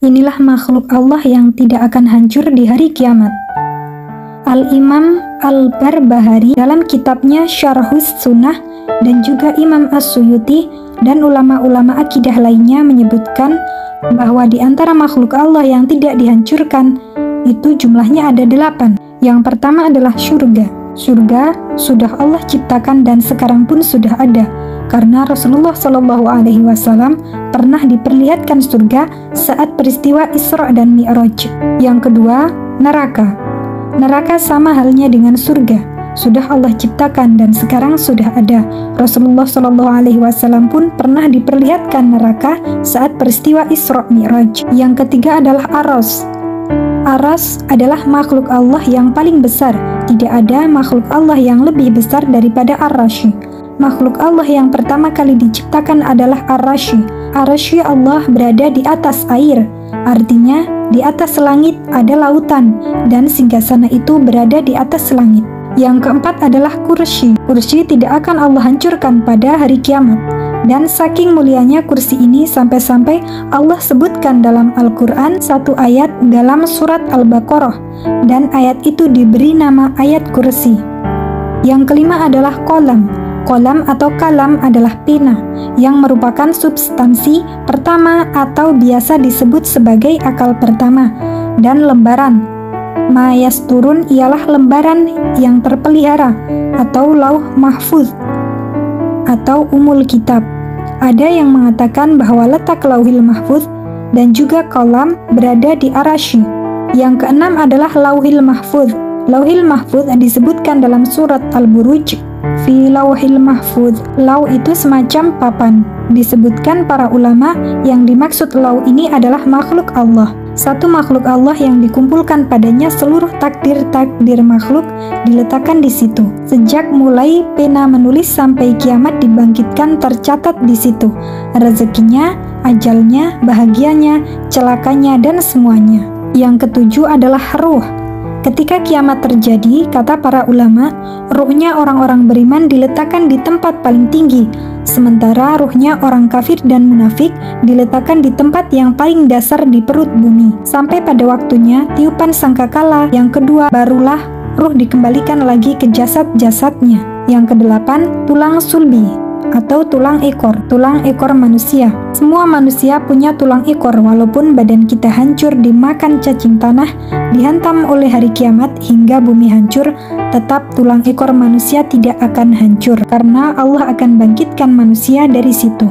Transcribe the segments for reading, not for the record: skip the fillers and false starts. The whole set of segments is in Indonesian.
Inilah makhluk Allah yang tidak akan hancur di hari kiamat. Al-Imam Al-Barbahari dalam kitabnya Syarhus Sunnah dan juga Imam As-Suyuti dan ulama-ulama akidah lainnya menyebutkan bahwa di antara makhluk Allah yang tidak dihancurkan itu jumlahnya ada 8. Yang pertama adalah surga. Surga sudah Allah ciptakan dan sekarang pun sudah ada, karena Rasulullah SAW pernah diperlihatkan surga saat peristiwa Isra dan Mi'raj. Yang kedua, neraka. Neraka sama halnya dengan surga, sudah Allah ciptakan dan sekarang sudah ada. Rasulullah SAW pun pernah diperlihatkan neraka saat peristiwa Isra Mi'raj. Yang ketiga adalah Aras. Aras adalah makhluk Allah yang paling besar. Tidak ada makhluk Allah yang lebih besar daripada Ar-Rasy. Makhluk Allah yang pertama kali diciptakan adalah Ar-Rasy. Ar-Rasy Allah berada di atas air. Artinya, di atas langit ada lautan, dan singgasana itu berada di atas langit. Yang keempat adalah kursi. Kursi tidak akan Allah hancurkan pada hari kiamat. Dan saking mulianya kursi ini sampai-sampai Allah sebutkan dalam Al-Quran satu ayat dalam surat Al-Baqarah, dan ayat itu diberi nama ayat kursi. Yang kelima adalah kolam. Kolam atau kalam adalah pena, yang merupakan substansi pertama atau biasa disebut sebagai akal pertama, dan lembaran. Mayasturun ialah lembaran yang terpelihara, atau lauh mahfuz, atau umul kitab. Ada yang mengatakan bahwa letak lauhil mahfuz dan juga kolam berada di Ar-Rasy. Yang keenam adalah lauhil mahfuz. Lauhil mahfuz disebutkan dalam surat Al-Buruj, fi lauhil mahfuz. Lau itu semacam papan. Disebutkan para ulama yang dimaksud lau ini adalah makhluk Allah. Satu makhluk Allah yang dikumpulkan padanya seluruh takdir-takdir makhluk diletakkan di situ. Sejak mulai pena menulis sampai kiamat dibangkitkan tercatat di situ. Rezekinya, ajalnya, bahagianya, celakanya, dan semuanya. Yang ketujuh adalah ruh. Ketika kiamat terjadi, kata para ulama, ruhnya orang-orang beriman diletakkan di tempat paling tinggi, sementara ruhnya orang kafir dan munafik diletakkan di tempat yang paling dasar di perut bumi. Sampai pada waktunya, tiupan sangkakala yang kedua, barulah ruh dikembalikan lagi ke jasad-jasadnya. Yang kedelapan, tulang sulbi atau tulang ekor manusia. Semua manusia punya tulang ekor, walaupun badan kita hancur dimakan cacing tanah, dihantam oleh hari kiamat hingga bumi hancur, tetap tulang ekor manusia tidak akan hancur, karena Allah akan bangkitkan manusia dari situ.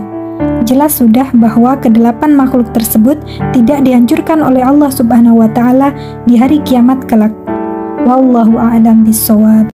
Jelas sudah bahwa kedelapan makhluk tersebut tidak dihancurkan oleh Allah Subhanahu wa Ta'ala di hari kiamat kelak. Wallahu a'lam bishawab.